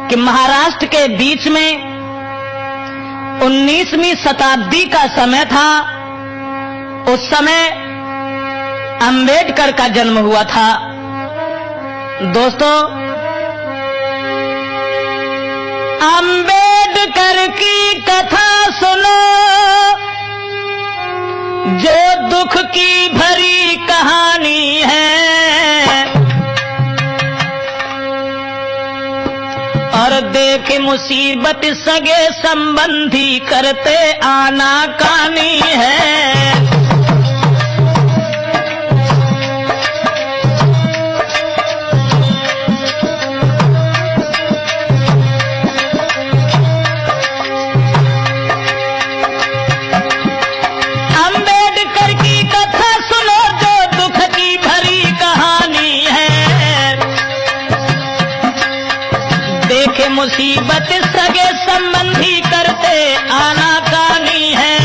कि महाराष्ट्र के बीच में 19वीं शताब्दी का समय था। उस समय अंबेडकर का जन्म हुआ था। दोस्तों, अंबेडकर की कथा सुनो, जो दुख की भरी कहानी है, और देख मुसीबत सगे संबंधी करते आनाकानी है। मुसीबत सगे संबंधी करते आनाकानी है।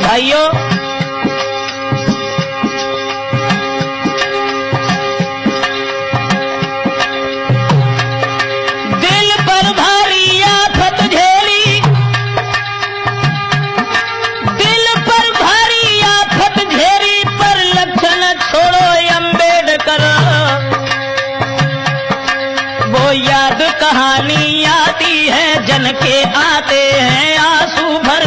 भाइयों, दिल पर भारी आफत झेली, याद कहानी आती है, जन के आते हैं आंसू भर।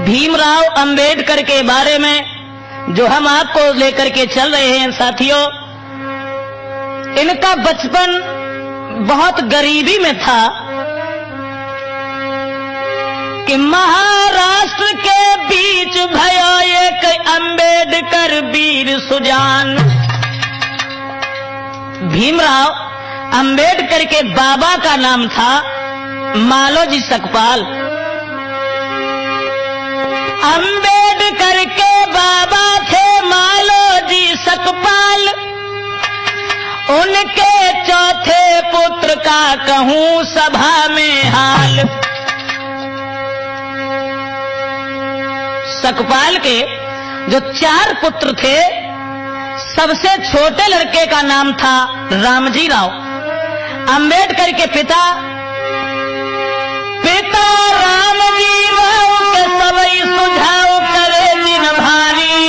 भीमराव अंबेडकर के बारे में जो हम आपको लेकर के चल रहे हैं साथियों, इनका बचपन बहुत गरीबी में था कि महाराष्ट्र के बीच भयो एक अंबेडकर वीर सुजान। भीमराव अंबेडकर के बाबा का नाम था मालोजी सकपाल। अंबेडकर के बाबा थे मालोजी सकपाल। उनके चौथे पुत्र का कहूं सभा में हाल। सकपाल के जो 4 पुत्र थे, सबसे छोटे लड़के का नाम था रामजी राव। अंबेडकर के पिता रामजी राव के सबई सुझाव करे दिन भारी।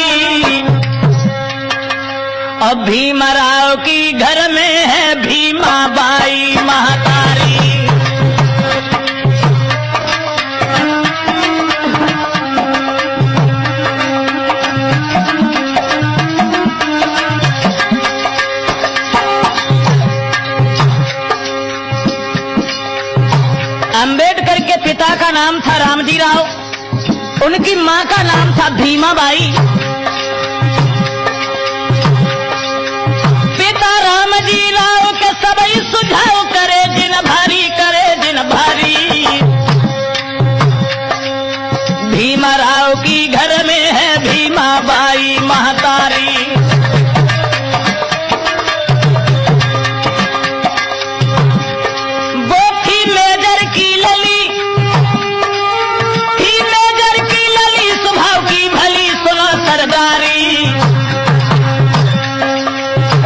और भीमराव की घर में है भीमा बाई महतारी। अंबेडकर के पिता का नाम था रामजी राव, उनकी मां का नाम था भीमा बाई। पिता रामजी राव के सबई सुझाव करे दिन भारी, करे दिन भारी। भीमा राव की घर में है भीमा बाई महतारी।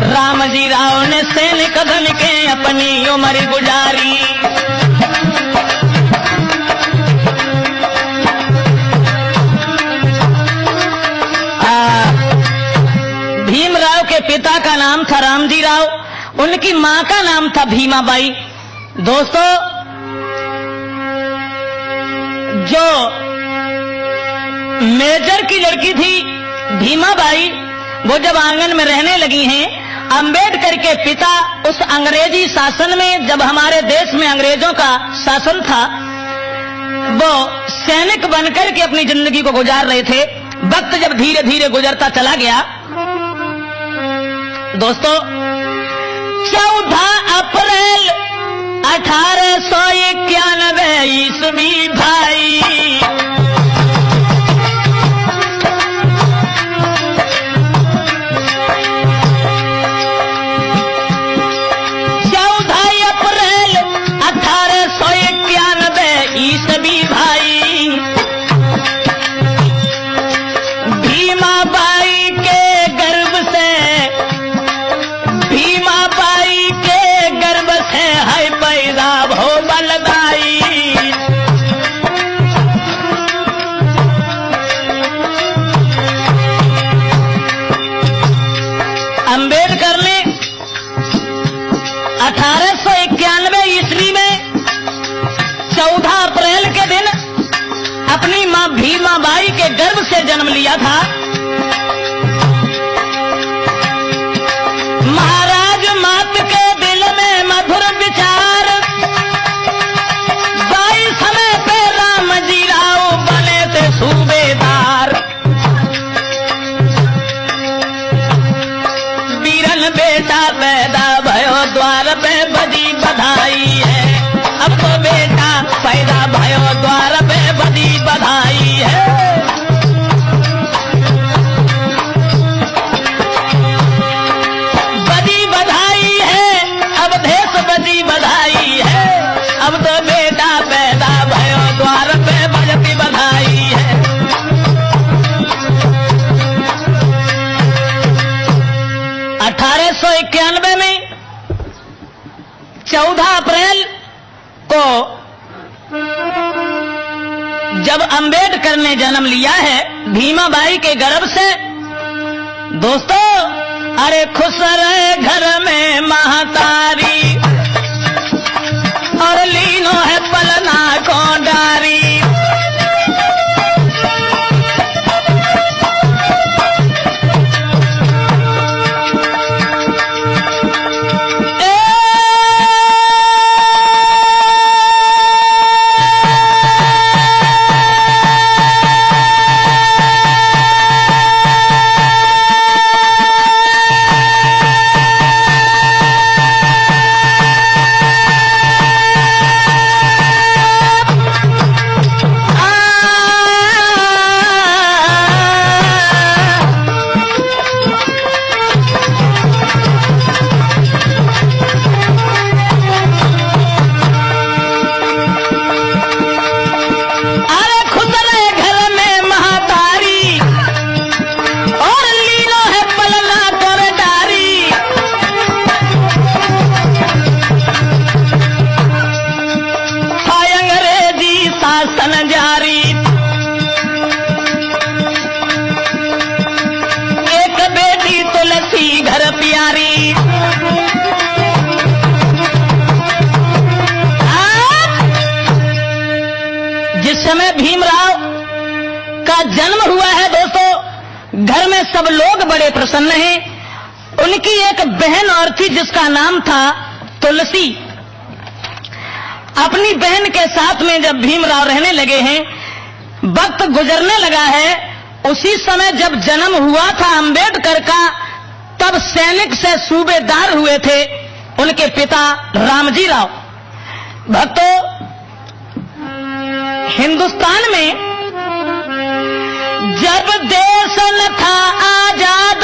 रामजी राव ने सैनिक बन के अपनी उम्र गुजारी। भीमराव के पिता का नाम था रामजी राव, उनकी मां का नाम था भीमा बाई। दोस्तों, जो मेजर की लड़की थी भीमा बाई, वो जब आंगन में रहने लगी हैं, अंबेडकर के पिता उस अंग्रेजी शासन में, जब हमारे देश में अंग्रेजों का शासन था, वो सैनिक बनकर के अपनी जिंदगी को गुजार रहे थे। वक्त जब धीरे धीरे गुजरता चला गया, दोस्तों, 14 अप्रैल 1891 ईस्वी भाई, 1891 ईस्वी में 14 अप्रैल के दिन अपनी मां भीमाबाई के गर्भ से जन्म लिया था। महाराज मात के दिल में मधुर विचार, बाई समय पे राम जी राव बने थे सूबेदार। बीरन बेटा पैदा भयो द्वार पे बजी बधाई है, अब तो बेटा पैदा भयो द्वार पे बजी बधाई है। बजी बधाई है, अब देश बजी बधाई है, अब तो बेटा पैदा भयो द्वार पे बजती बधाई है। 1891 में 14 अप्रैल को जब अंबेडकर ने जन्म लिया है भीमाबाई के गर्भ से, दोस्तों अरे खुश रहे घर में महतारी, और लीनो है पलना को डारी। समय भीमराव का जन्म हुआ है दोस्तों, घर में सब लोग बड़े प्रसन्न हैं। उनकी एक बहन और थी जिसका नाम था तुलसी। अपनी बहन के साथ में जब भीमराव रहने लगे हैं, वक्त गुजरने लगा है, उसी समय जब जन्म हुआ था अंबेडकर का, तब सैनिक से सूबेदार हुए थे उनके पिता रामजी राव। भक्तों, हिंदुस्तान में जब देश न था आजाद,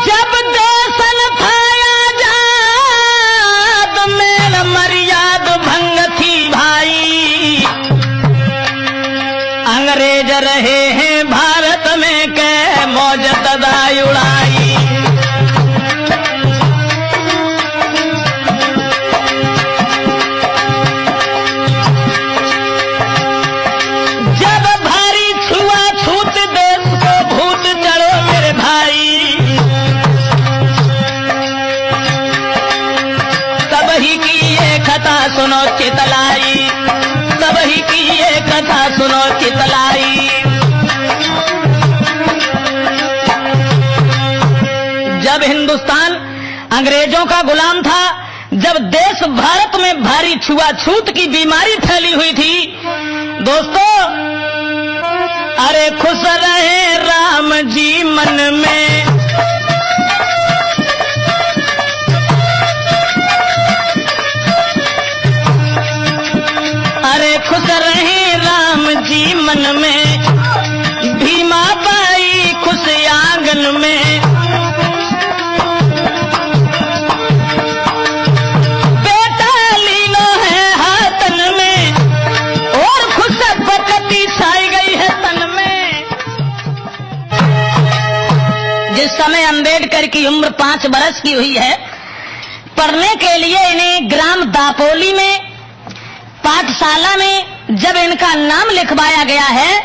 जब देश न था आजाद, मेरा मर्याद भंग थी भाई। अंग्रेज रहे हैं भारत में के मौज तदा उड़ाई। सुनो चितलाई, तब ही की ये कथा सुनो चितलाई। जब हिंदुस्तान अंग्रेजों का गुलाम था, जब देश भारत में भारी छुआछूत की बीमारी फैली हुई थी, दोस्तों अरे खुश रहे राम जी मन में, खुश रहे राम जी मन में, भीमाबाई खुश आंगन में। बेटा लीनो है हाथन में, और खुश बकती छाई गई है तन में। जिस समय अंबेडकर की उम्र 5 बरस की हुई है, पढ़ने के लिए इन्हें ग्राम दापोली में पाठशाला में जब इनका नाम लिखवाया गया है,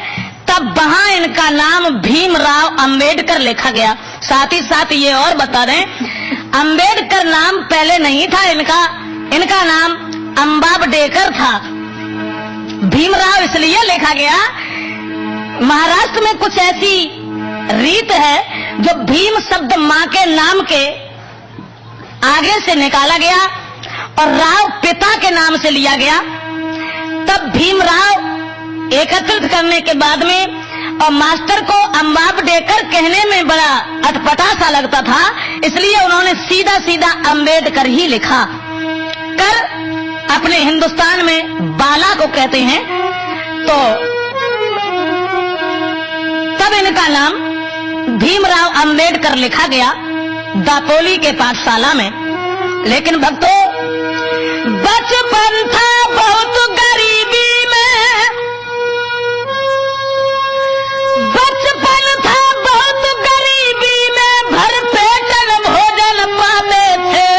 तब वहां इनका नाम भीमराव अंबेडकर लिखा गया। साथ ही साथ ये और बता दें, अंबेडकर नाम पहले नहीं था इनका नाम अंबाबडेकर था। भीमराव इसलिए लिखा गया, महाराष्ट्र में कुछ ऐसी रीत है जो भीम शब्द मां के नाम के आगे से निकाला गया और राव पिता के नाम से लिया गया। तब भीमराव एकत्रित करने के बाद में और मास्टर को अंबाबडेकर कहने में बड़ा अटपटा सा लगता था, इसलिए उन्होंने सीधा सीधा अंबेडकर ही लिखा कर अपने हिंदुस्तान में बाला को कहते हैं। तो तब इनका नाम भीमराव अंबेडकर लिखा गया दापोली के पाठशाला में। लेकिन भक्तों, बचपन था बहुत गरीबी में, बचपन था बहुत गरीबी में, भर पेटन भोजन पाते थे,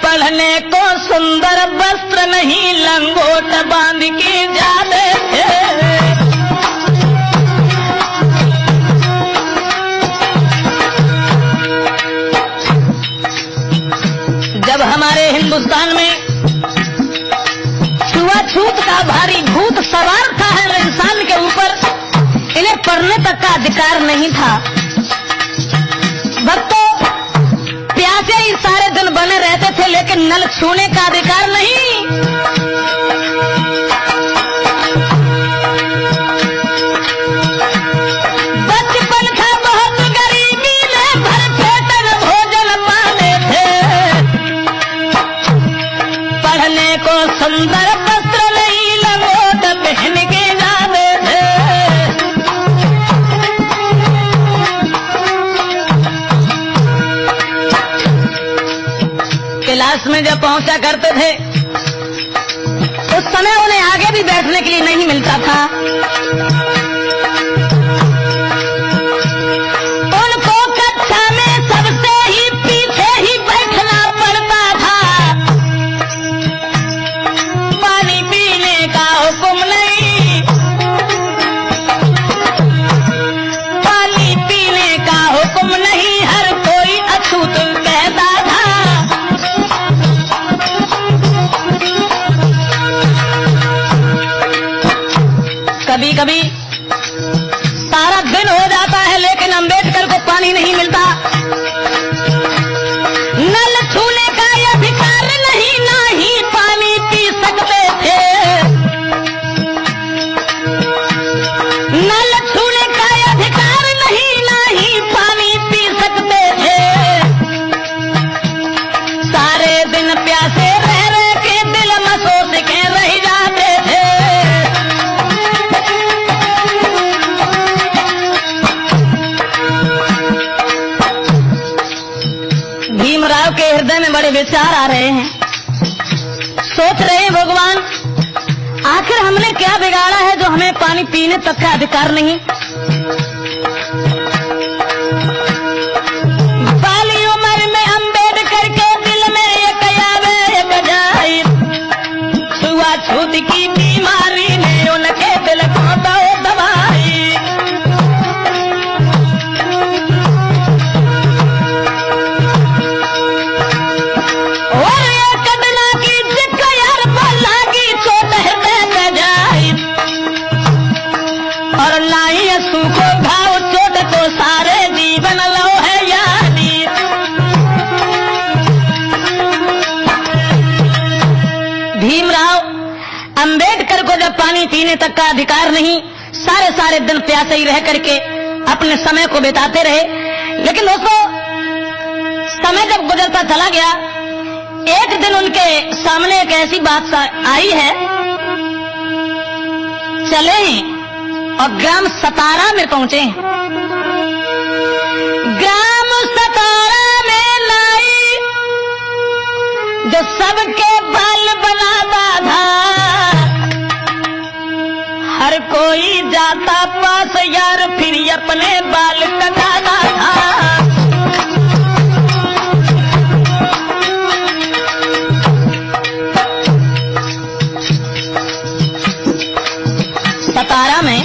पढ़ने को सुंदर वस्त्र नहीं लंगोट बांध के जाते थे। जब हमारे हिंदुस्तान में छुआछूत का भारी भूत सवार था है इंसान के ऊपर, इन्हें पढ़ने तक का अधिकार नहीं था। भक्तों, प्यासे ही सारे दिन बने रहते थे, लेकिन नल छूने का अधिकार नहीं। बचपन था बहुत गरीबी में, भर पेटन भोजन पाते थे, पढ़ने को सुंदर वस्त्र नहीं लंगोट पहन के जाते थे। क्लास में जब पहुंचा करते थे उस समय उन्हें आगे भी बैठने के लिए नहीं मिलता था। उनको कक्षा में सबसे ही पीछे ही बैठना पड़ता था। पानी पीने का हुक्म नहीं, पानी पीने का हुक्म नहीं, हर कोई अछूत कहता था। कभी कभी सारा दिन हो जाता है लेकिन अंबेडकर को पानी नहीं मिलता। नल छूने का ये अधिकार नहीं, ना ही पानी पी सकते थे। नल छूने का ये अधिकार नहीं, ना ही पानी पी सकते थे। सारे दिन प्यासे रह रह के दिल मसोस के रह जाते थे। भीमराव के हृदय में बड़े विचार आ रहे हैं। सोच रहे हैं, भगवान आखिर हमने क्या बिगाड़ा है जो हमें पानी पीने तक का अधिकार नहीं। बाली उम्र में अंबेडकर के दिल में एक आवे एक जाए, छुआछूत की बीमारी ने उनके दिल को दबाई। और ना ही सूखो घाव चोट को सारे जीवन लो है यानी। भीमराव अंबेडकर को जब पानी पीने तक का अधिकार नहीं, सारे दिन प्यासे ही रह करके अपने समय को बिताते रहे। लेकिन दोस्तों, समय जब गुजरता चला गया, एक दिन उनके सामने एक ऐसी बात आई है, चले और ग्राम सतारा में पहुंचे। ग्राम सतारा में लाई जो सबके बाल बनाता था, हर कोई जाता पास यार फिर अपने बाल कटाता था। सतारा में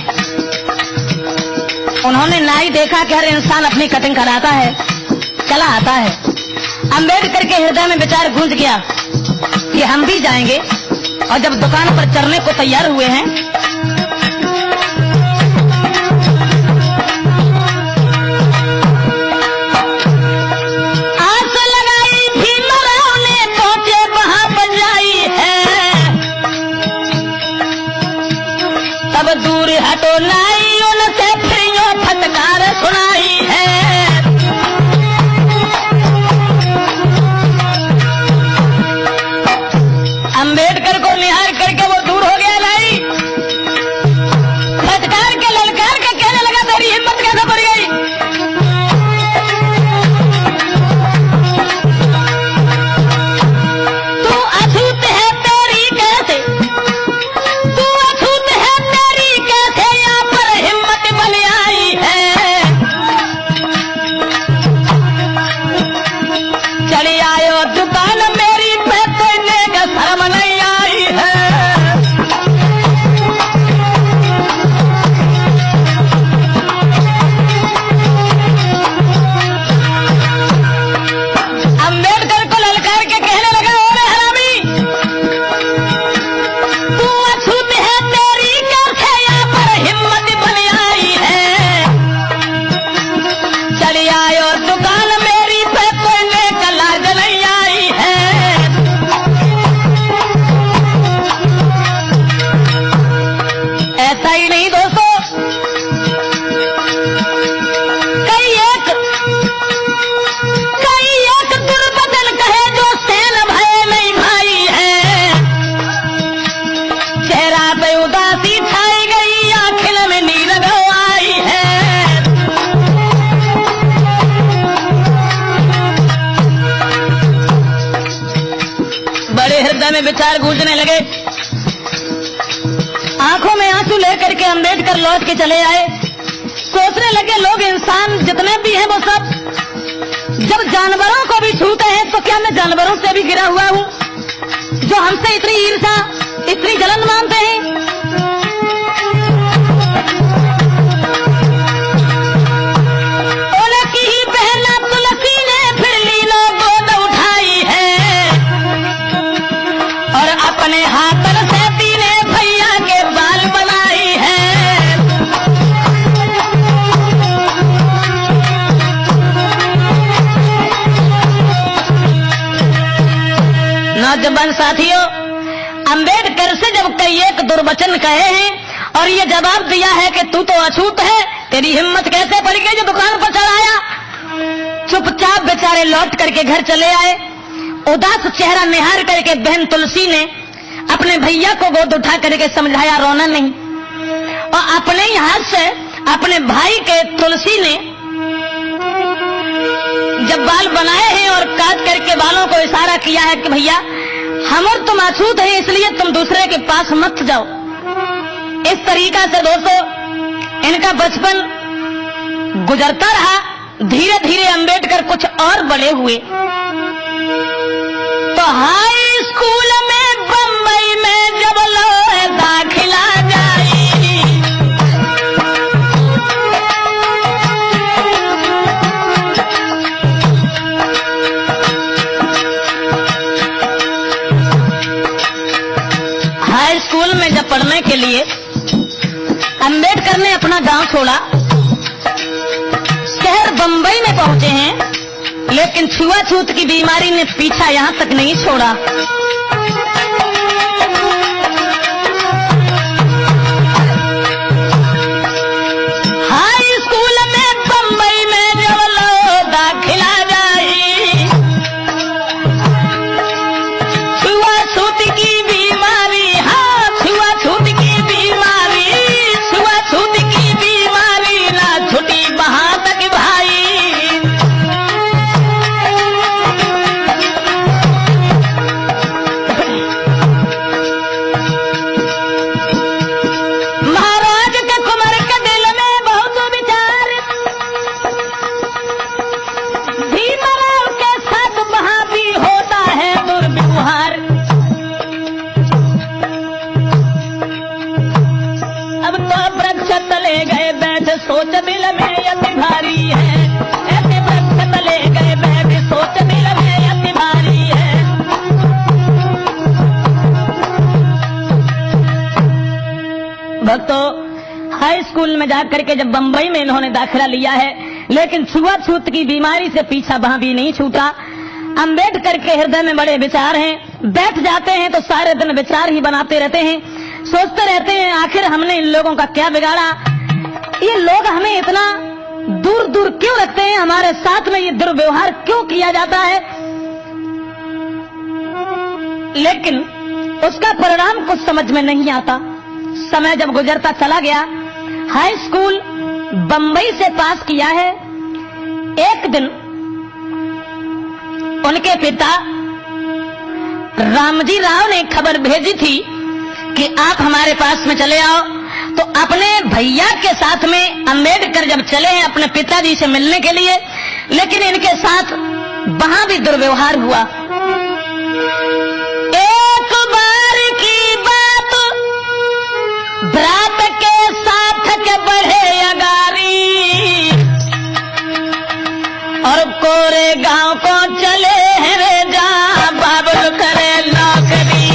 उन्होंने नाई देखा कि हर इंसान अपनी कटिंग कराता है, चला आता है। अम्बेडकर के हृदय में विचार गूंज गया कि हम भी जाएंगे। और जब दुकान पर चलने को तैयार हुए हैं, आस लगाई भीमराव ने, पहुंचे वहां बजाई है। तब दूर हटो नाई, उनसे फिर यो फटकार सुनाई है। अम्बेडकर को निहार करके वो दूर हो गया नाई, फटकार के ललकार के कहने लगा, तेरी हिम्मत कैसे बढ़ गई? तू अछूत है तेरी कैसे, तू अछूत है तेरी कैसे, यहाँ पर हिम्मत बन आई है। चली आयो दुकान मेरी पे, तेने का शर्म नहीं आई है। अम्बेडकर को ललकार के कहने लगा, ओरे हरामी, तू अछूत है तेरी कैसे, यहाँ पर हिम्मत बन आई है। चली आयो दुकान मेरी पे, तेने का लाज नहीं आई है। ऐसा ही नहीं दोस्तों, कई एक दुर्बदल कहे जो सेन भय नहीं भाई है। चेहरा पे उदासी छाई गई, आंखिल में नीर आई है। बड़े हृदय में विचार गूंजने लगे। आंखों में आंसू लेकर के अम्बेडकर लौट के चले आए। सोचने लगे, लोग इंसान जितने भी हैं वो सब जब जानवरों को भी छूते हैं तो क्या मैं जानवरों से भी गिरा हुआ हूँ, जो हमसे इतनी ईर्ष्या इतनी जलन मानते हैं। उनकी ही बहना तुलसी ने फिर लीलो गोद उठाई है, और अपने हाथ से पीने भैया के बाल बनाई है। नौजवान साथियों, अम्बेडकर से जब कई एक दुर्वचन कहे हैं और ये जवाब दिया है कि तू तो अछूत है, तेरी हिम्मत कैसे बढ़ गई जो दुकान पर चढ़ाया। चुपचाप बेचारे लौट करके घर चले आए। उदास चेहरा निहार करके बहन तुलसी ने अपने भैया को गोद उठा करके समझाया, रोना नहीं। और अपने ही हाथ से अपने भाई के तुलसी ने जब बाल बनाए हैं और काट करके बालों को इशारा किया है कि भैया हम और तुम अछूत हैं, इसलिए तुम दूसरे के पास मत जाओ। इस तरीका से दोस्तों इनका बचपन गुजरता रहा। धीरे धीरे अम्बेडकर कुछ और बड़े हुए तो हाई स्कूल में बम्बई में जब लो दाखिला जाई, हाई स्कूल में जब पढ़ने के लिए अम्बेडकर ने अपना गांव छोड़ा, शहर बम्बई में पहुंचे हैं, लेकिन छुआछूत की बीमारी ने पीछा यहां तक नहीं छोड़ा। हाई स्कूल में बम्बई में जब लो दाखिला जाई, छुआछूत की बीमारी, हाँ छुआछूत की बीमारी, छुआछूत की बीमारी ना छुटी वहां तक भाई। सोच दिल में अति भारी है, ऐसे वृक्ष तले गए बैठे सोच दिल में अति भारी है। भक्तों, हाई स्कूल में जाकर के जब बंबई में इन्होंने दाखिला लिया है, लेकिन छुआछूत की बीमारी से पीछा वहां भी नहीं छूटा। अंबेडकर के हृदय में बड़े विचार हैं, बैठ जाते हैं तो सारे दिन विचार ही बनाते रहते हैं, सोचते रहते हैं आखिर हमने इन लोगों का क्या बिगाड़ा, ये लोग हमें इतना दूर दूर क्यों रखते हैं, हमारे साथ में ये दुर्व्यवहार क्यों किया जाता है। लेकिन उसका परिणाम कुछ समझ में नहीं आता। समय जब गुजरता चला गया, हाई स्कूल बंबई से पास किया है। एक दिन उनके पिता रामजी राव ने खबर भेजी थी कि आप हमारे पास में चले आओ, तो अपने भैया के साथ में अंबेडकर जब चले हैं अपने पिताजी से मिलने के लिए, लेकिन इनके साथ वहां भी दुर्व्यवहार हुआ। एक बार की बात बरात के साथ के बढ़े अगारी, और कोरे गांव को चले हैं रे जा बाबुल करे नौकरी।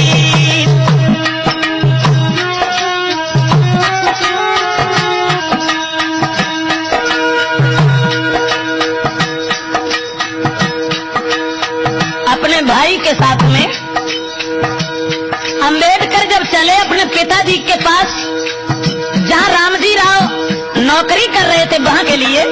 अपने भाई के साथ में अंबेडकर जब चले अपने पिताजी के पास, जहां रामजी राव नौकरी कर रहे थे वहां के लिए,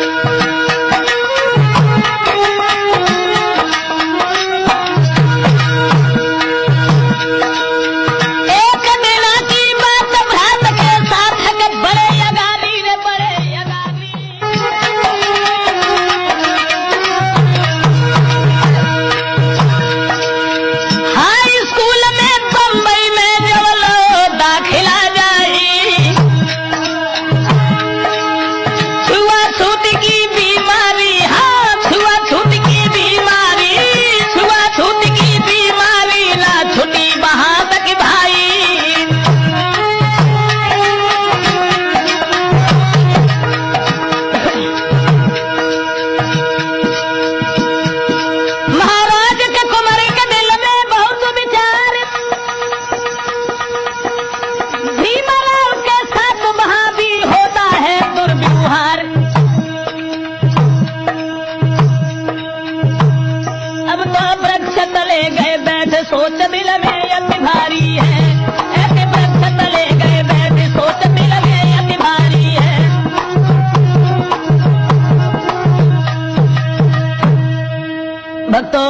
सोच दिल में अति भारी है, ऐसे वृक्ष तले गए बैठे सोच दिल में अति भारी है। भक्तों,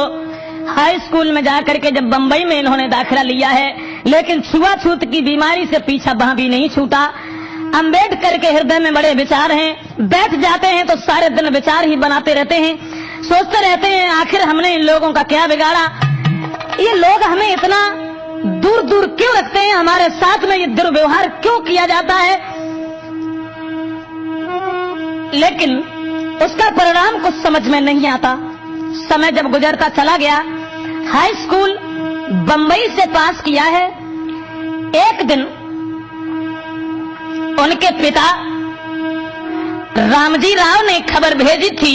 हाई स्कूल में जाकर के जब बंबई में इन्होंने दाखिला लिया है, लेकिन छुआछूत की बीमारी से पीछा वहां भी नहीं छूटा। अंबेडकर के हृदय में बड़े विचार हैं, बैठ जाते हैं तो सारे दिन विचार ही बनाते रहते हैं, सोचते रहते हैं आखिर हमने इन लोगों का क्या बिगाड़ा, ये लोग हमें इतना दूर दूर क्यों रखते हैं, हमारे साथ में ये दुर्व्यवहार क्यों किया जाता है। लेकिन उसका परिणाम कुछ समझ में नहीं आता। समय जब गुजरता चला गया, हाई स्कूल बंबई से पास किया है। एक दिन उनके पिता रामजी राव ने खबर भेजी थी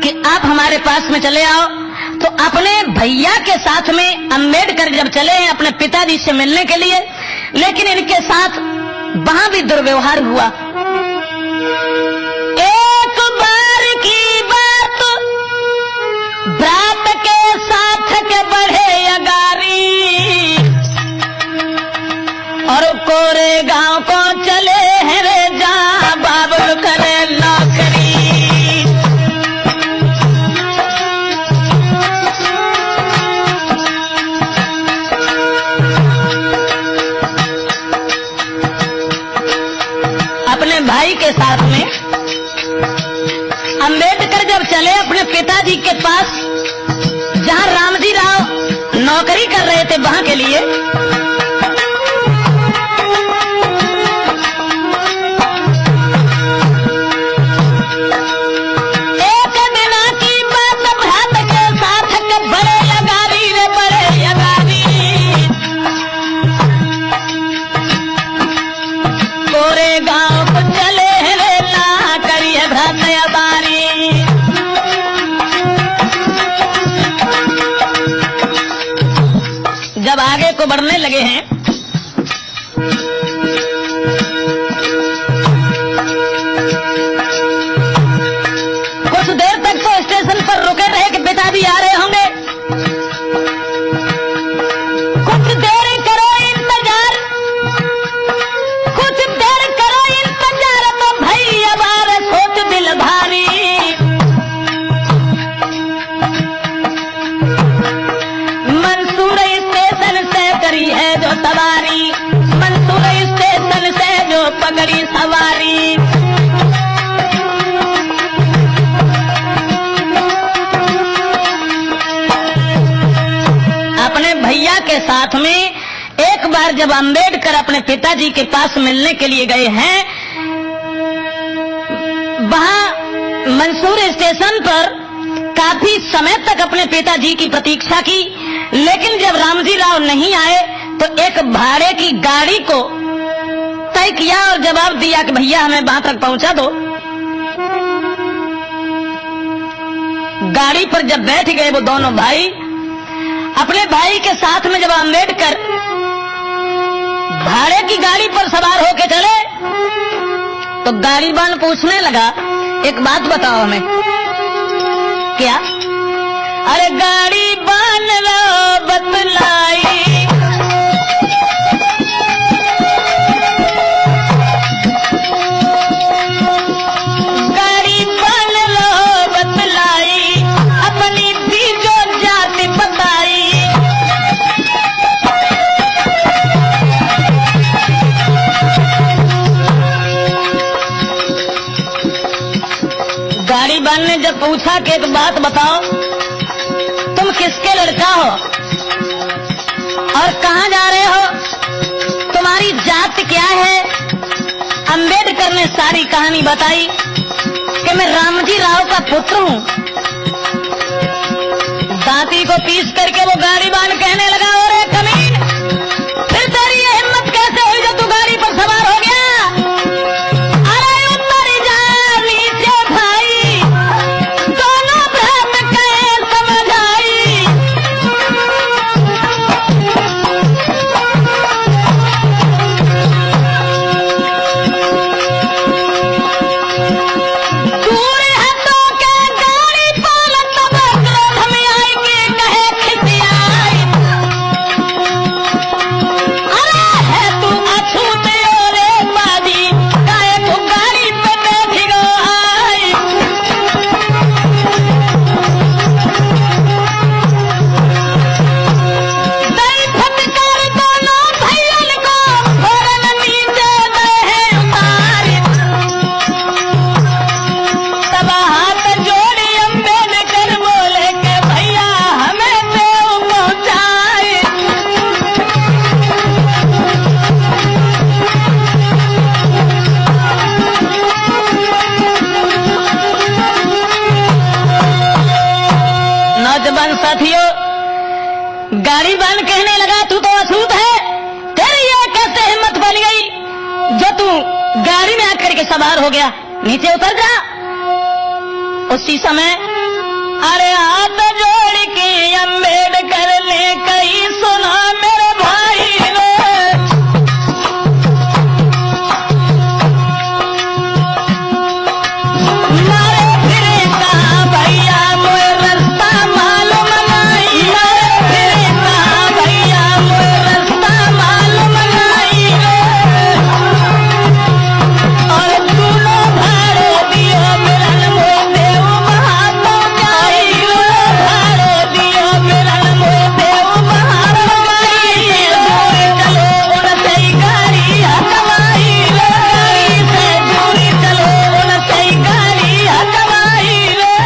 कि आप हमारे पास में चले आओ, तो अपने भैया के साथ में अंबेडकर जब चले हैं अपने पिताजी से मिलने के लिए, लेकिन इनके साथ वहां भी दुर्व्यवहार हुआ। एक बार की बात बरात के साथ के बढ़े अगारी, और कोरे गांव को चले हैं रे जा बाबुल करे नौकरी। अपने भाई के साथ में अंबेडकर जब चले अपने पिताजी के पास, जहां रामजी राव नौकरी कर रहे थे वहां के लिए, एक दिन की बात भ्रात के साथ के बड़े अगारी रे बड़े अगारी, कोरे गांव को चले रे लाख लगे हैं। कुछ देर तक तो स्टेशन पर रुके रहे कि पिताजी आ रहे होंगे। कुछ देर करो इंतजार, कुछ देर करो इंतजार, तो भैया बार सोच दिल भारी। मंसूर स्टेशन से करी है जो सवारी, मंसूर स्टेशन से जो पगड़ी सवारी। अपने भैया के साथ में एक बार जब अंबेडकर अपने पिताजी के पास मिलने के लिए गए हैं, वहां मंसूर स्टेशन पर काफी समय तक अपने पिताजी की प्रतीक्षा की, लेकिन जब रामजी राव नहीं आए तो एक भाड़े की गाड़ी को तय किया और जवाब दिया कि भैया हमें वहां तक पहुंचा दो। गाड़ी पर जब बैठ गए वो दोनों भाई, अपने भाई के साथ में जब अंबेडकर भाड़े की गाड़ी पर सवार होके चले तो गाड़ीवान पूछने लगा, एक बात बताओ हमें। क्या? अरे गाड़ीवान लो बतलाई, गाड़ीवान लो बतलाई, अपनी बीजो जाति बताई। गाड़ीवान ने जब पूछा कि एक बात बताओ, तुम किसके लड़का हो और कहाँ जा रहे हो, तुम्हारी जात क्या है? अंबेडकर ने सारी कहानी बताई कि मैं रामजी राव का पुत्र हूँ। दांती को पीस करके वो गाड़ीवान कहने लगा, अरे कमीन, फिर तेरी ये हिम्मत कैसे हुई जो तू गाड़ी पर सवार हो गया? अरे उतर जा नीचे भाई, दोनों भ्रम के समझ आई। दूर हटो के गाड़ी पर तब क्रोध में आई के कहे खिसियाई, अरे है तू अछूत रे बाजी, काहे तू गाड़ी पे बैठी गो आई। दई फटकार दोनों भैयन को फौरन नीचे दहे उतारी। तब हाथ जोड़ी अंबेडकर बोले के भैया हमें देव पहुंचाए। नौजवान साथियों, गाड़ीवान कहने लगा, तू तो अछूत है, तेरी ये कैसे हिम्मत बन गई जो तू गाड़ी में आकर के सवार हो गया? नीचे उतर जा। उसी समय अरे हाथ जोड़ के अंबेडकर ने कही, सुना मेरे भाई रे, मारे फिरे कहाँ भैया मोए रास्ता मालूम नहीं, मारे फिरे कहाँ भैया मोए रास्ता मालूम नहीं रे। और दोनों भाड़े दियो मिलन मोए देव वहाँ पहुँचाई रे, भाड़े दियो मिलन मोए देव वहाँ पहुँचाई। दूरी चलो उनसे ही गाड़ी हकवाई रे, गाड़ी से दूरी चलो उनसे ही गाड़ी हकवाई रे।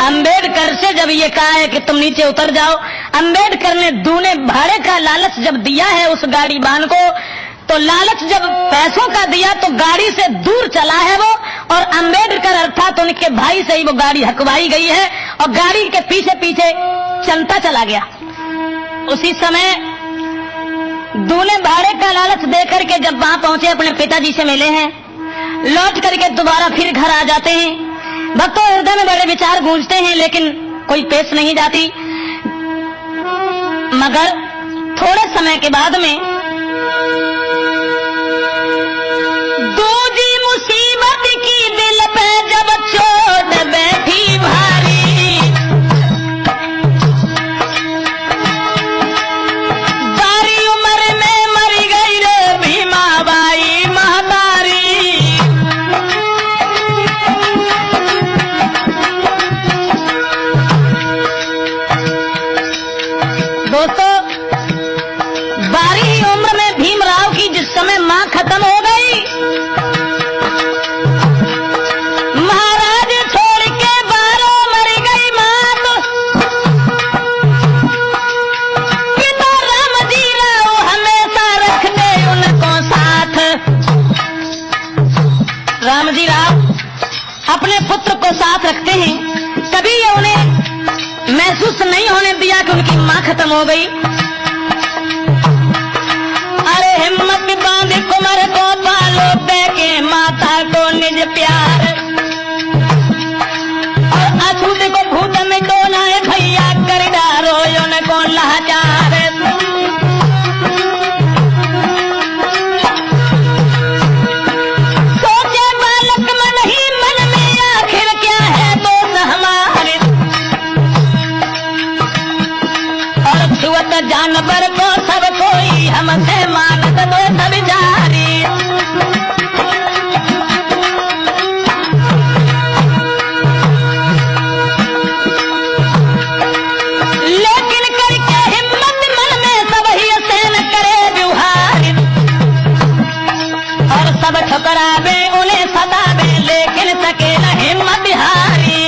अंबेडकर से जब ये कहा है कि तुम नीचे उतर जाओ, अंबेडकर ने दूने भाड़े का लालच जब दिया है उस गाड़ीवान को, तो लालच जब पैसों का दिया तो गाड़ी से दूर चला है वो, और अंबेडकर अर्थात उनके भाई से ही वो गाड़ी हकवाई गई है और गाड़ी के पीछे पीछे चलता चला गया। उसी समय दूने भाड़े का लालच देकर के जब वहां पहुंचे अपने पिताजी से मिले हैं, लौट करके दोबारा फिर घर आ जाते हैं। भक्तों हृदय में बड़े विचार गूंजते हैं, लेकिन कोई पेश नहीं जाती। मगर थोड़े समय के बाद में दूजी मुसीबत की दिल पे जब चोट बैठी भारी, बारी उम्र में मर गई रे भीमा बाई महतारी। दोस्तों, बारी उम्र में भीमराव की जिस समय मां खत्म हो गई, महाराज छोड़ के बारों मर गई मां, तो पिता राम जी राव हमेशा रखते उनको साथ। राम जी राव अपने पुत्र को साथ रखते हैं, कभी ये उन्हें महसूस नहीं होने दिया कि उनकी मां खत्म हो गई। अरे हिम्मत बांध कुमार को पालो, के माता को निज प्यार, और अछूत को भूत में डोना है भैया कर डारो उनको लाचार। सोचे बालक मन ही मन में आखिर क्या है दोष हमारे, और छुअत जानवर को सब कोई हमसे मानत दो सब जारी। लेकिन करके हिम्मत मन में सब ही सेन करे व्यवहार, और सब ठुकरावे उन्हें सतावे, लेकिन सके न हिम्मत हारी।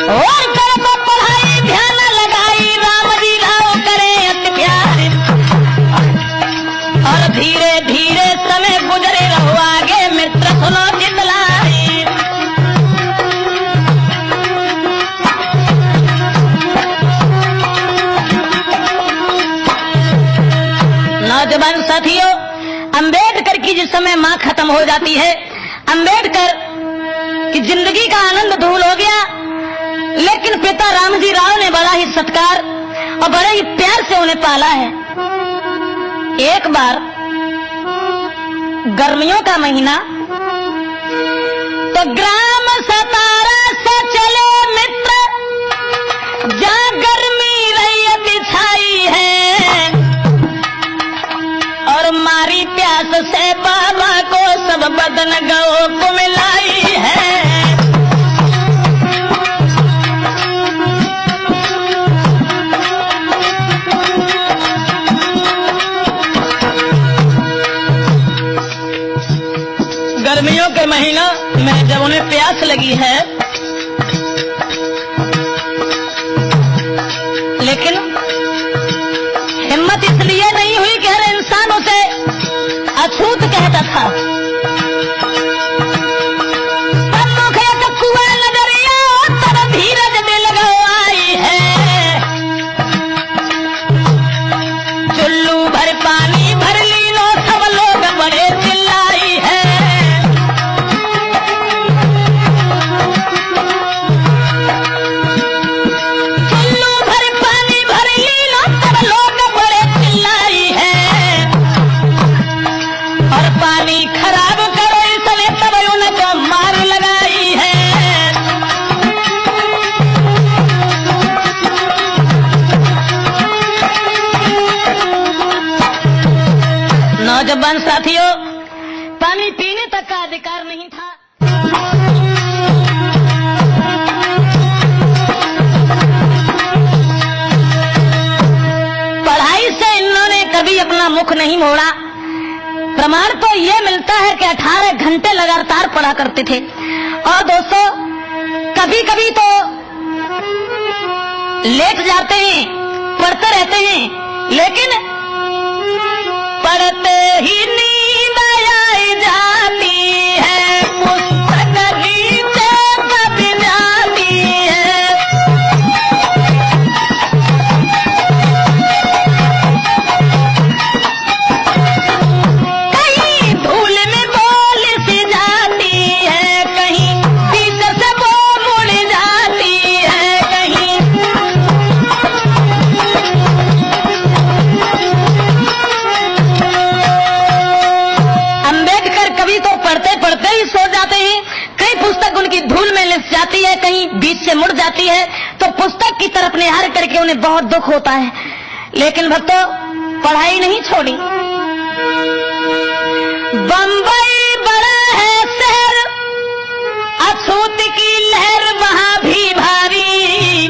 और कर को पढ़ाई ध्यान लगाई, राम जी राव करे अति प्यार, और धीरे धीरे समय गुजरे रहो आगे मित्र सुनो जितलाई। नौजवान साथियों, अंबेडकर की जिस समय मां खत्म हो जाती है, अंबेडकर की जिंदगी का आनंद धूल हो गया, लेकिन पिता रामजी राव ने बड़ा ही सत्कार और बड़े ही प्यार से उन्हें पाला है। एक बार गर्मियों का महीना, तो ग्राम सतारा से चले मित्र, जहाँ गर्मी रैयत छाई है, और मारी प्यास से बाबा को सब बदन गौ को मिलाई है। गर्मियों के महीना में जब उन्हें प्यास लगी है, लेकिन हिम्मत इसलिए नहीं हुई कि हर इंसान उसे अछूत कहता था। कुआ नजरिया तब धीरज दिल गो आई है, चुल्लू भर पानी भर ली लो सब लोग बड़े चिल्लाई है। चुल्लू भर पानी भर ली लो सब लोग बड़े चिल्लाई है, और पानी खराब करो इसने तब उनको मार लगाई है। नौजवान साथियों, पानी पीने तक का अधिकार नहीं था। पढ़ाई से इन्होंने कभी अपना मुख नहीं मोड़ा। प्रमाण तो ये मिलता है कि 18 घंटे लगातार पढ़ा करते थे। और दोस्तों, कभी कभी तो लेट जाते हैं, पढ़ते रहते हैं, लेकिन पढ़ते ही नींद आई जाती है, पुस्तक नीचे दब जाती है। कहीं मुड़ जाती है तो पुस्तक की तरफ निहार करके उन्हें बहुत दुख होता है। लेकिन भक्तों, पढ़ाई नहीं छोड़ी। बंबई बड़ा है शहर, अछूत की लहर वहां भी भारी,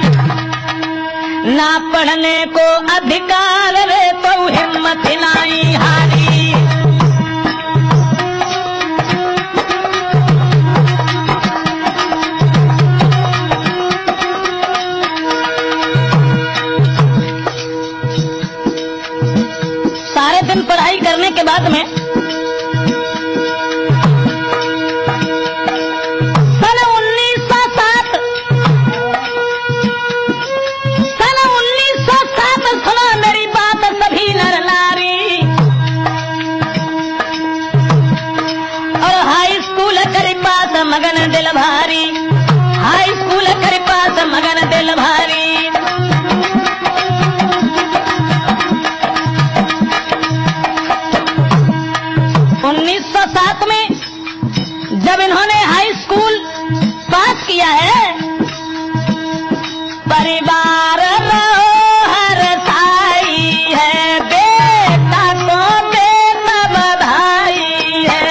ना पढ़ने को अधिकार रे तो हिम्मत नहीं हारी। सारे दिन पढ़ाई करने के बाद में सन 1907 सुनो मेरी बात सभी नर नारी, और हाई स्कूल कर पास मगन दिल भारी, हाई स्कूल कर पास मगन दिल भारी। 1907 में जब इन्होंने हाई स्कूल पास किया है, परिवार हर साई है, बेटा को बेटा बधाई है।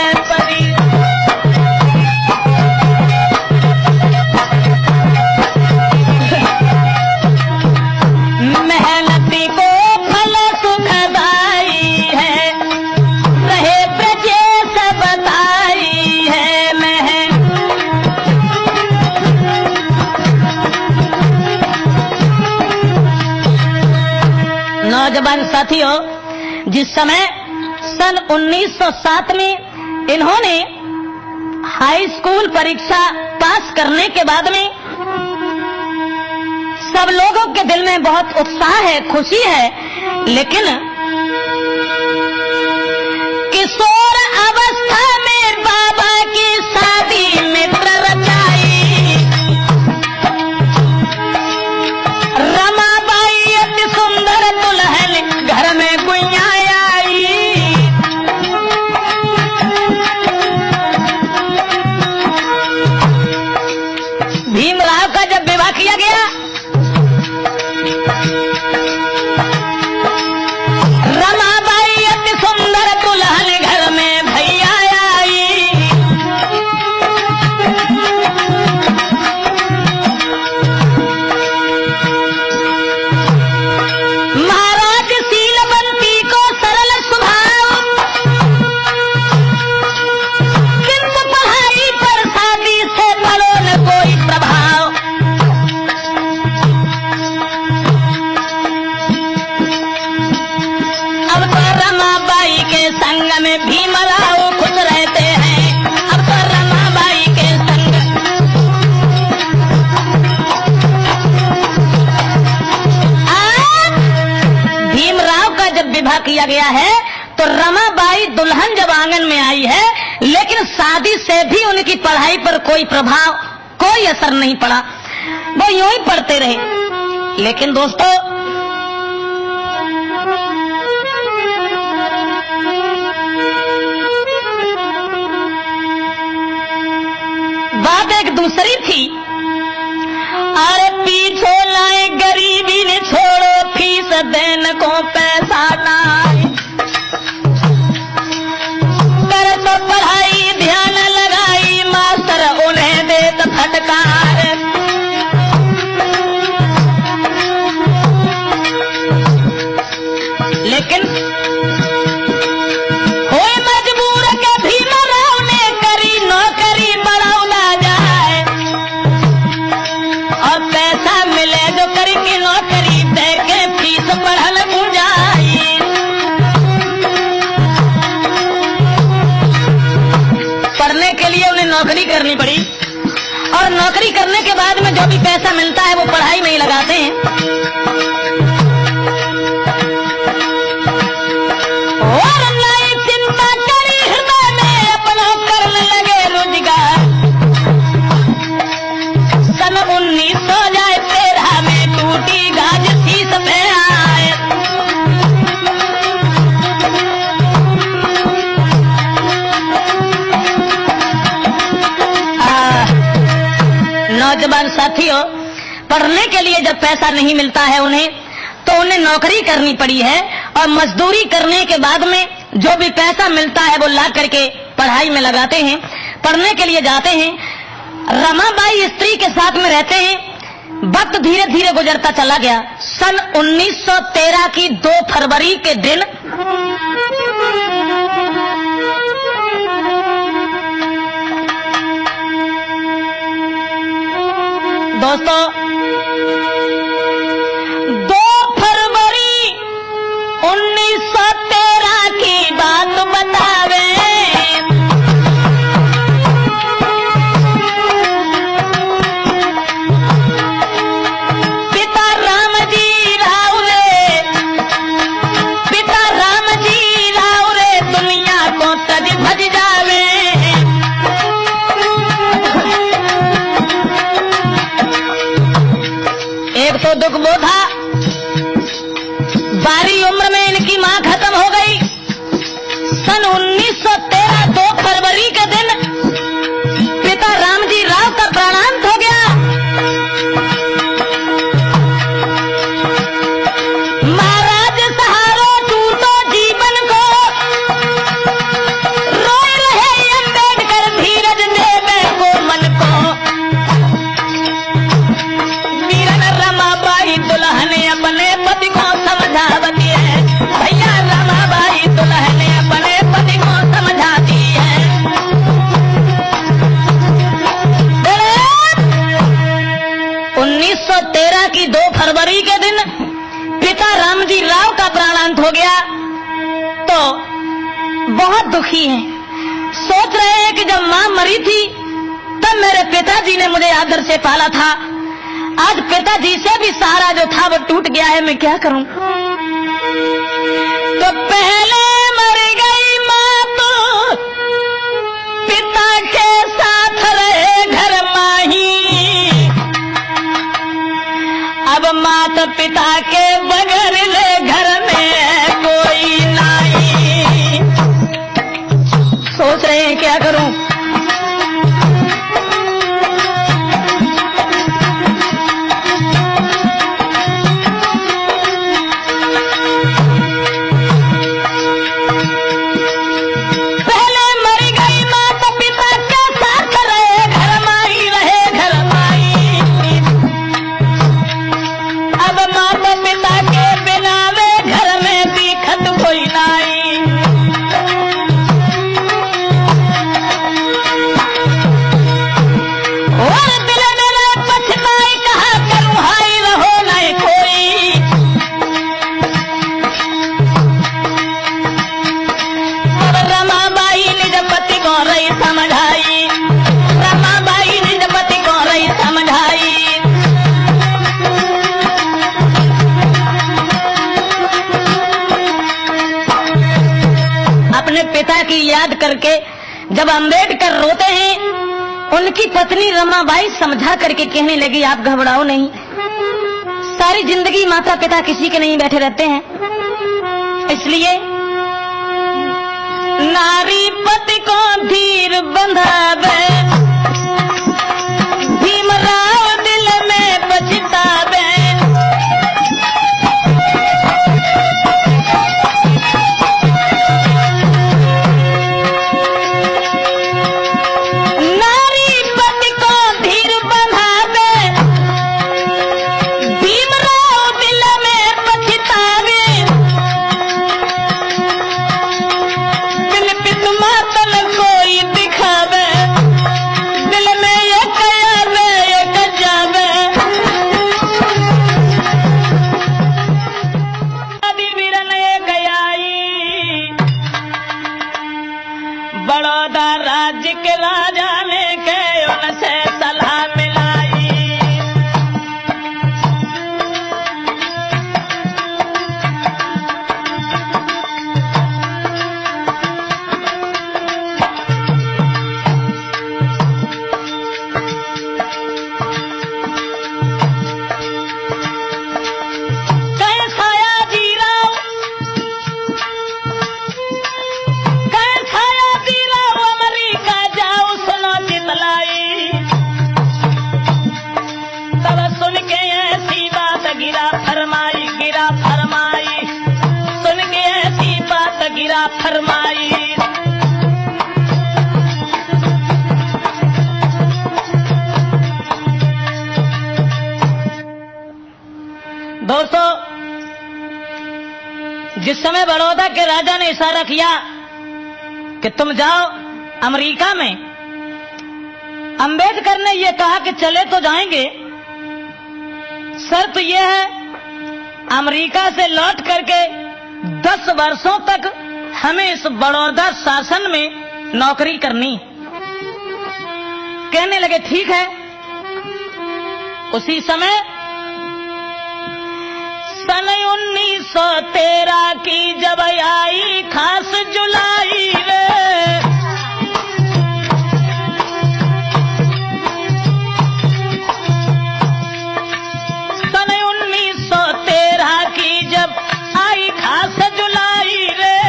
मेहनती को फल सुखदाई है, रहे ब्रजेश बताई है। नौजवान साथियों, जिस समय सन 1907 में इन्होंने हाई स्कूल परीक्षा पास करने के बाद में सब लोगों के दिल में बहुत उत्साह है, खुशी है, लेकिन किशोर अवस्था में बाबा की शादी मित्र रचाई, रमाबाई अति सुंदर दुल्हन घर में गुइया आई। भीमराव का जब विवाह किया गया, रमाबाई अति सुंदर दुल्हन घर में भैया आई। महाराज शीलवंती को सरल स्वभाव, किंतु पढ़ाई पर शादी से पड़ो न कोई प्रभाव। अब तो रमाबाई के संग में भीमराव खुश रहते हैं, अब तो रमाबाई के संग। भीमराव का जब विवाह किया गया है तो रमाबाई दुल्हन जब आंगन में आई है, लेकिन शादी से भी उनकी पढ़ाई पर कोई प्रभाव, कोई असर नहीं पड़ा, वो यूं ही पढ़ते रहे। लेकिन दोस्तों, बात एक दूसरी थी। अरे पीछे लाए गरीबी ने छोड़ो, फीस देने को पैसा ना आए, कर तो पढ़ाई ध्यान लगाई, मास्टर उन्हें दे तो फटकार। लेकिन होए मजबूर के भीमराव ने करी नौकरी बढ़ाना जाए, और पैसा मिले जो करके नौकरी दे के फीस बढ़ल बुझाई। पढ़ने के लिए उन्हें नौकरी करनी पड़ी, और नौकरी करने के बाद में जो भी पैसा मिलता है वो पढ़ाई में ही लगाते हैं। और नई चिंता करी हृदय में अपना करने लगे रोजगार। सन 1913 में टूटी गाज शीश पे आए, नौजवान साथियों, पढ़ने के लिए जब पैसा नहीं मिलता है उन्हें, तो उन्हें नौकरी करनी पड़ी है और मजदूरी करने के बाद में जो भी पैसा मिलता है वो ला करके पढ़ाई में लगाते हैं, पढ़ने के लिए जाते हैं। रमाबाई स्त्री के साथ में रहते हैं। वक्त धीरे धीरे गुजरता चला गया। सन 1913 की 2 फरवरी के दिन दोस्तों 2 फरवरी 1913 की बात बतावे। पिता राम जी राव रे दुनिया को तज भज जावे। एक तो दुख वो था, बारी उम्र में इनकी मां खत्म हो गई। सन 1913 2 फरवरी के दिन पिता रामजी राव का प्राणांत हो गया। महाराज सहारो टूटो जीवन को, रोए रहे अम्बेडकर धीरज देवे को मन को। वीरन रमाबाई दुल्हन अपने पति को समझावती है। भैया रमाबाई दुल्हन अपने पति को समझाती है। 1913 की 2 फरवरी के दिन पिता रामजी राव का प्राणांत हो गया तो बहुत दुखी हैं। सोच रहे हैं कि जब मां मरी थी तब मेरे पिताजी ने मुझे आदर से पाला था, आज पिताजी से भी सहारा जो था वो टूट गया है, मैं क्या करूं। तो पहले मर गई मां तो पिता के साथ रहे घर माही। अब माता पिता के बगैर रे घर में कोई नहीं। सोच रहे हैं क्या करूं। पिता की याद करके जब अम्बेडकर रोते हैं, उनकी पत्नी रमाबाई समझा करके कहने लगी, आप घबराओ नहीं, सारी जिंदगी माता पिता किसी के नहीं बैठे रहते हैं, इसलिए नारी पति को धीर बंधावे, भीमराव दिल में पछतावे। बड़ौदा राज्य के राजा ने के उनसे सलाह मिलाई। अमरीका जाओ सुनो चितलाई। मीरा फरमाई। दोस्तों, जिस समय बड़ौदा के राजा ने इशारा किया कि तुम जाओ अमेरिका में, अंबेडकर ने यह कहा कि चले तो जाएंगे, शर्त यह है अमेरिका से लौट करके 10 वर्षों तक हमें इस बड़ौदा शासन में नौकरी करनी। कहने लगे ठीक है। उसी समय सन 1913 की जब आई खास जुलाई रे, सन 1913 की जब आई खास जुलाई रे,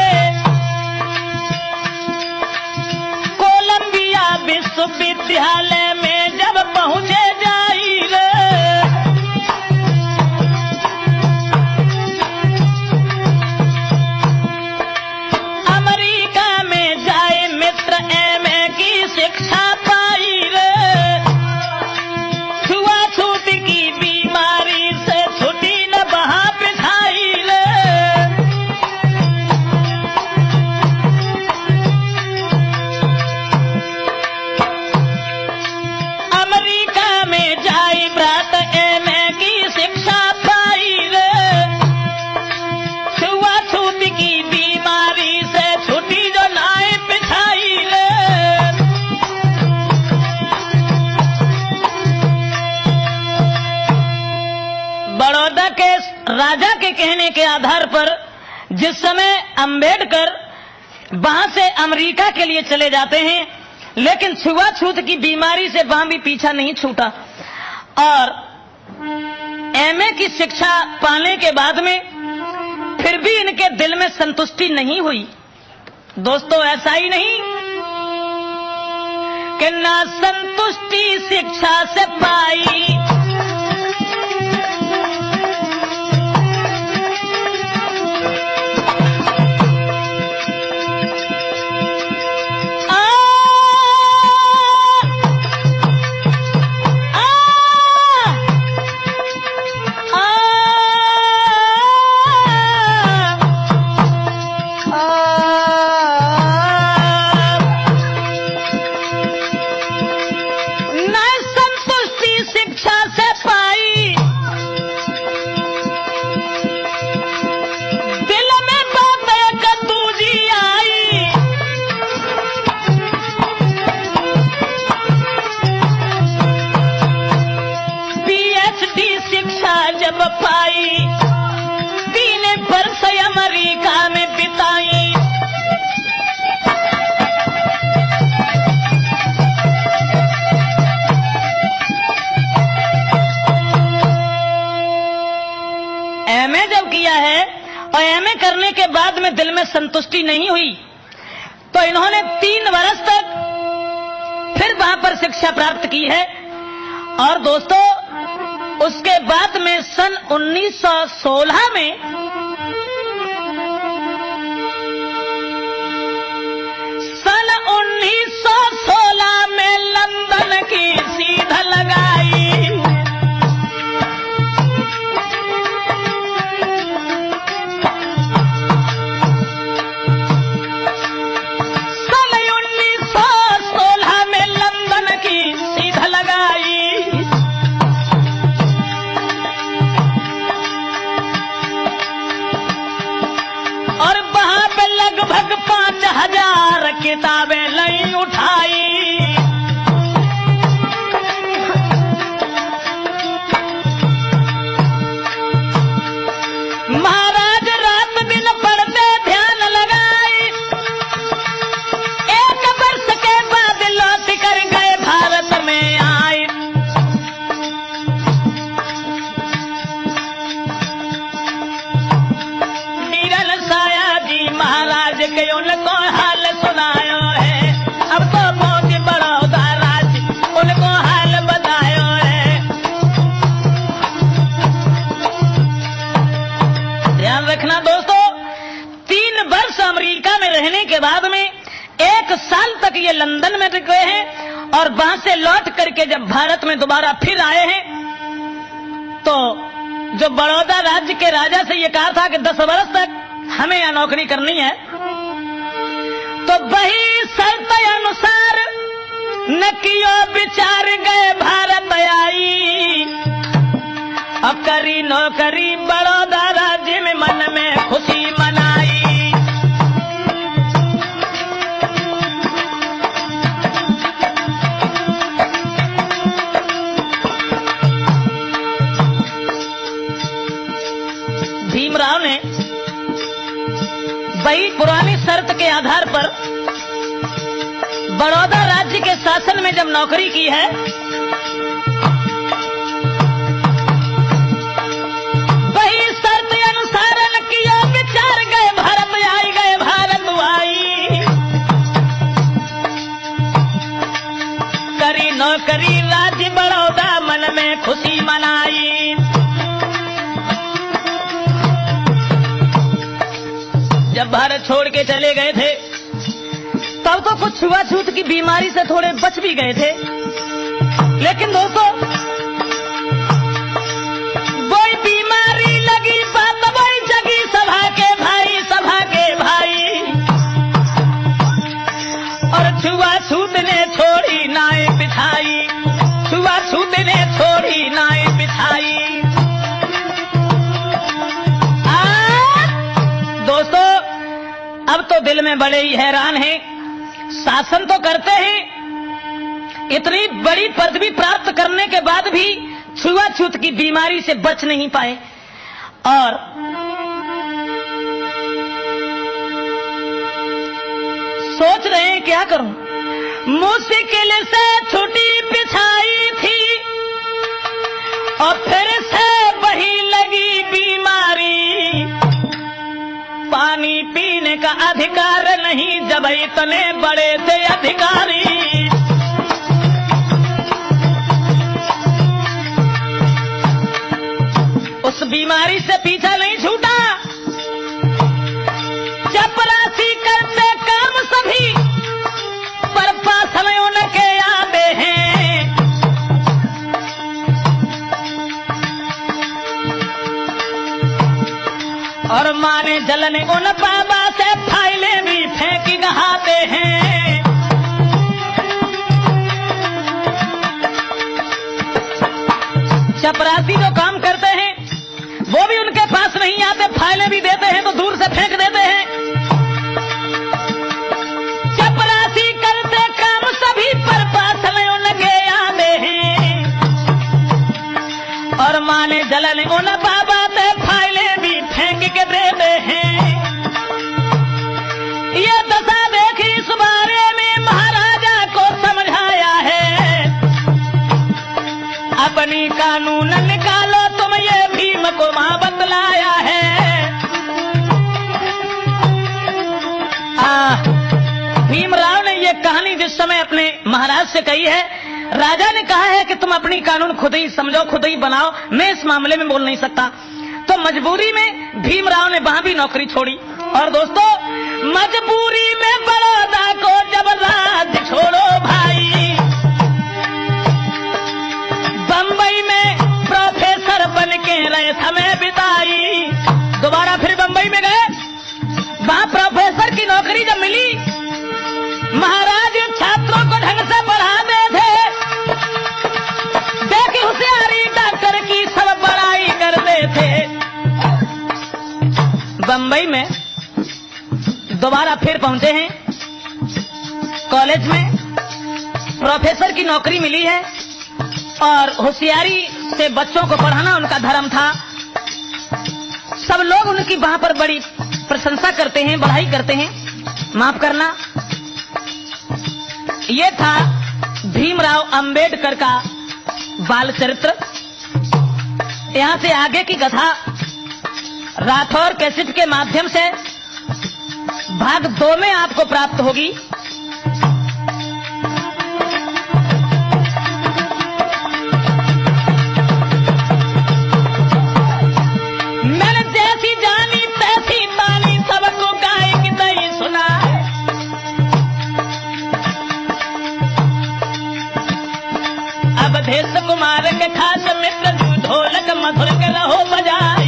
कोलंबिया विश्वविद्यालय में जब पहुंचे जाई रे, शिक्षा पाई रे, छुआछूत की बीमारी से छुटी न बहा पिछाई रे, अमेरिका में जाई ब्रात एमए की शिक्षा पाई रे, छुआछूत की बीमारी से छुटी जो नाए पिछाई रे। बड़ौदा के राजा के कहने के आधार पर जिस समय अंबेडकर वहां से अमेरिका के लिए चले जाते हैं, लेकिन छुआछूत की बीमारी से वहां भी पीछा नहीं छूटा और एमए की शिक्षा पाने के बाद में फिर भी इनके दिल में संतुष्टि नहीं हुई। दोस्तों, ऐसा ही नहीं कि ना संतुष्टि शिक्षा से पाई, जब पाई 3 वर्ष अमेरिका में बिताई, एमए जब किया है और एमए करने के बाद में दिल में संतुष्टि नहीं हुई तो इन्होंने 3 वर्ष तक फिर वहां पर शिक्षा प्राप्त की है। और दोस्तों, उसके बाद में सन 1916 में सन 1916 में लंदन की सीध लगाई, सन 1916 में लंदन की सीध लगाई, और वहां पे लगभग 5000 किताबें लई उठाई। महाराज रात दिन पढ़ते ध्यान लगाई, 1 वर्ष के बाद लौट कर गए भारत में आए। महाराज के उनको हाल सुनायो है, अब तो बहुत बड़ौदा राज उनको हाल बतायो है। ध्यान रखना दोस्तों, 3 वर्ष अमेरिका में रहने के बाद में 1 साल तक ये लंदन में रुके हैं और वहां से लौट करके जब भारत में दोबारा फिर आए हैं तो जो बड़ौदा राज्य के राजा से ये कहा था कि 10 वर्ष तक हमें यहां नौकरी करनी है, तो वही शर्त अनुसार न कियो विचार गए भारत आई। अब करी नौकरी बड़ौदा राज्य में मन में खुशी मनाई। भीमराव ने वही पुरानी शर्त के आधार पर बड़ौदा राज्य के शासन में जब नौकरी की है, वही शर्त अनुसार किया विचार गए भारत आई, गए भारत आई। करी नौकरी राज्य बड़ौदा मन में खुशी मनाई। जब भारत छोड़ के चले गए थे तब तो कुछ छुआछूत की बीमारी से थोड़े बच भी गए थे, लेकिन दोस्तों वही बीमारी लगी बात वही जगी सभा के भाई, सभा के भाई। और छुआछूत ने छोड़ी नाई बिछाई, छुआछूत ने छोड़ी नाई बिछाई। दोस्तों अब तो दिल में बड़े ही हैरान हैं, शासन तो करते हैं, इतनी बड़ी पदवी प्राप्त करने के बाद भी छुआछूत की बीमारी से बच नहीं पाए। और सोच रहे हैं क्या करूं, मुश्किल से छुट्टी बिछाई थी और फिर से वही लगी बीमारी। पानी पीने का अधिकार नहीं जब इतने बड़े थे अधिकारी। उस बीमारी से पीछा नहीं छूटा, चपरासी करते काम सभी पर पासल उनके आते हैं। और माने जलने उन बाबा से फाइलें भी फेंक गहाते हैं। चपरासी जो काम करते हैं वो भी उनके पास नहीं आते, फाइलें भी देते हैं तो दूर से फेंक देते हैं। चपरासी करते काम सभी पर पासल उनके आते हैं। और माने जलने उन बाबा से फाइलें भी फेंक के देते हैं। ये दशा देखी इस बारे में महाराजा को समझाया है। अपनी कानून निकालो तुम, ये भीम को वहां बतलाया है। भीमराव ने ये कहानी जिस समय अपने महाराज से कही है, राजा ने कहा है कि तुम अपनी कानून खुद ही समझो, खुद ही बनाओ, मैं इस मामले में बोल नहीं सकता। तो मजबूरी में भीमराव ने वहां भी नौकरी छोड़ी। और दोस्तों मजबूरी में बड़ौदा को जब राज्य छोड़ो भाई, बंबई में प्रोफेसर बन के रहे समय बिताई। दोबारा फिर बंबई में गए, वहां प्रोफेसर की नौकरी जब मिली, महाराज छात्रों को ढंग से पढ़ाते थे, देखी होशियारी डॉक्टर की सब बड़ाई करते थे। बंबई में दोबारा फिर पहुंचे हैं, कॉलेज में प्रोफेसर की नौकरी मिली है और होशियारी से बच्चों को पढ़ाना उनका धर्म था। सब लोग उनकी वहां पर बड़ी प्रशंसा करते हैं, बढ़ाई करते हैं। माफ करना, ये था भीमराव अंबेडकर का बाल चरित्र। यहां से आगे की कथा राठौर कैसेट के माध्यम से भाग 2 में आपको प्राप्त होगी। मैंने जैसी जानी तैसी बानी, सबको गाय की दई अवधेश कुमार के खास मित्र ढोलक मधुर के रहो बजाए।